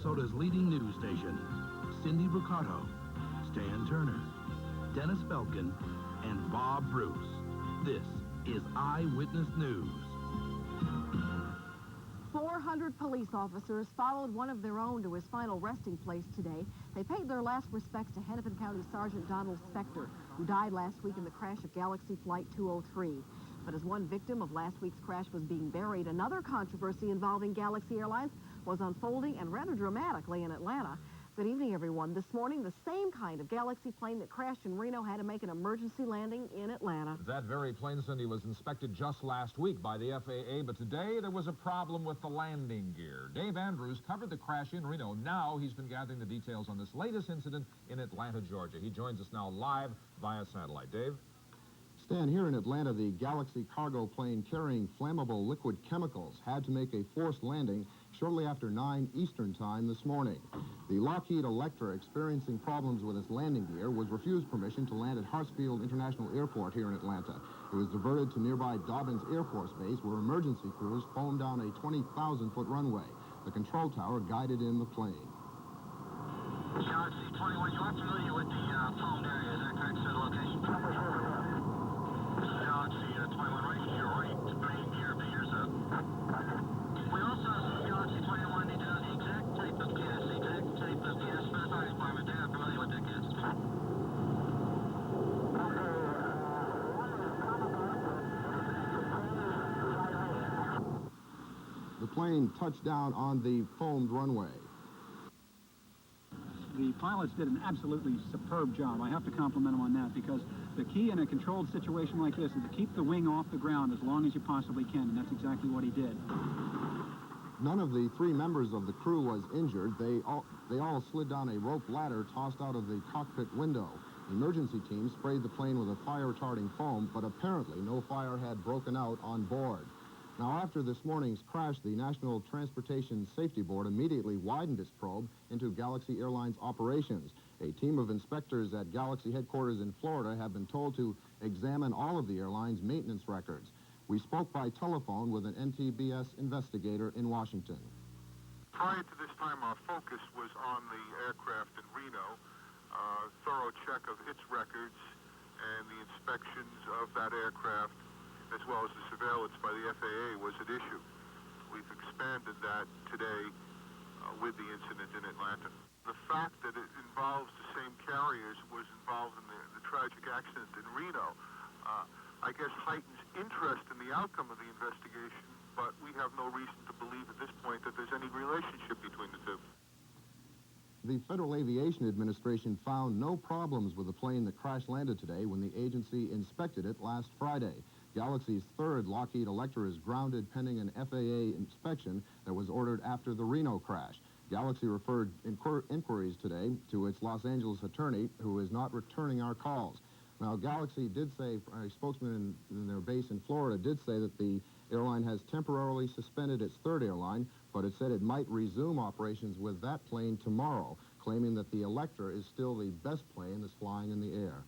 Minnesota's leading news station, Cindy Ricardo, Stan Turner, Dennis Belkin, and Bob Bruce. This is Eyewitness News. 400 police officers followed one of their own to his final resting place today. They paid their last respects to Hennepin County Sergeant Donald Spector, who died last week in the crash of Galaxy Flight 203. But as one victim of last week's crash was being buried, another controversy involving Galaxy Airlines was unfolding, and rather dramatically, in Atlanta. Good evening, everyone. This morning, the same kind of Galaxy plane that crashed in Reno had to make an emergency landing in Atlanta. That very plane, Cindy, was inspected just last week by the FAA, but today there was a problem with the landing gear. Dave Andrews covered the crash in Reno. Now he's been gathering the details on this latest incident in Atlanta, Georgia. He joins us now live via satellite. Dave? Stan, here in Atlanta, the Galaxy cargo plane carrying flammable liquid chemicals had to make a forced landing shortly after 9 Eastern time this morning. The Lockheed Electra, experiencing problems with its landing gear, was refused permission to land at Hartsfield International Airport here in Atlanta. It was diverted to nearby Dobbins Air Force Base, where emergency crews foamed down a 20,000-foot runway. The control tower guided in the plane. Galaxy 21, you are familiar with the foamed area, is that correct, sir, the location? Galaxy 21, right to your right, main gear figures up. We also see Galaxy 21 need to know the exact type of gas, for the fire department. They are familiar with that gas. The plane touched down on the foamed runway. The pilots did an absolutely superb job. I have to compliment them on that, because the key in a controlled situation like this is to keep the wing off the ground as long as you possibly can, and that's exactly what he did. None of the 3 members of the crew was injured. They all slid down a rope ladder tossed out of the cockpit window. Emergency teams sprayed the plane with a fire-retarding foam, but apparently no fire had broken out on board. Now, after this morning's crash, the National Transportation Safety Board immediately widened its probe into Galaxy Airlines operations. A team of inspectors at Galaxy headquarters in Florida have been told to examine all of the airline's maintenance records. We spoke by telephone with an NTBS investigator in Washington. Prior to this time, our focus was on the aircraft in Reno. Thorough check of its records and the inspections of that aircraft, as well as the surveillance by the FAA, was at issue. We've expanded that today with the incident in Atlanta. The fact that it involves the same carriers was involved in the tragic accident in Reno, I guess heightens interest in the outcome of the investigation, but we have no reason to believe at this point that there's any relationship between the two. The Federal Aviation Administration found no problems with the plane that crash-landed today when the agency inspected it last Friday. Galaxy's 3rd Lockheed Electra is grounded pending an FAA inspection that was ordered after the Reno crash. Galaxy referred inquiries today to its Los Angeles attorney, who is not returning our calls. Now, Galaxy did say, a spokesman in their base in Florida did say that the airline has temporarily suspended its 3rd airline, but it said it might resume operations with that plane tomorrow, claiming that the Electra is still the best plane that's flying in the air.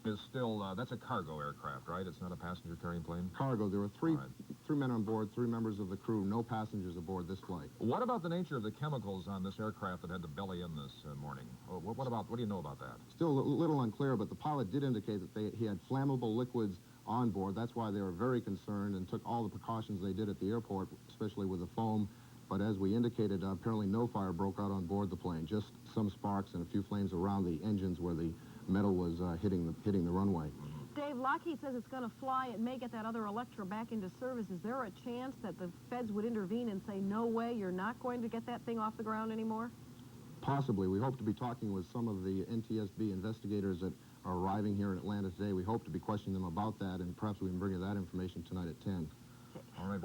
Is still, that's a cargo aircraft, right? It's not a passenger-carrying plane? Cargo. There were three men on board, 3 members of the crew, no passengers aboard this flight. What about the nature of the chemicals on this aircraft that had to belly in this morning? What do you know about that? Still a little unclear, but the pilot did indicate that he had flammable liquids on board. That's why they were very concerned and took all the precautions they did at the airport, especially with the foam. But as we indicated, apparently no fire broke out on board the plane, just some sparks and a few flames around the engines where the metal was hitting the runway. Dave, Lockheed says it's going to fly. It may get that other Electra back into service. Is there a chance that the feds would intervene and say, no way, you're not going to get that thing off the ground anymore? Possibly. We hope to be talking with some of the NTSB investigators that are arriving here in Atlanta today. We hope to be questioning them about that, and perhaps we can bring you that information tonight at 10. All right.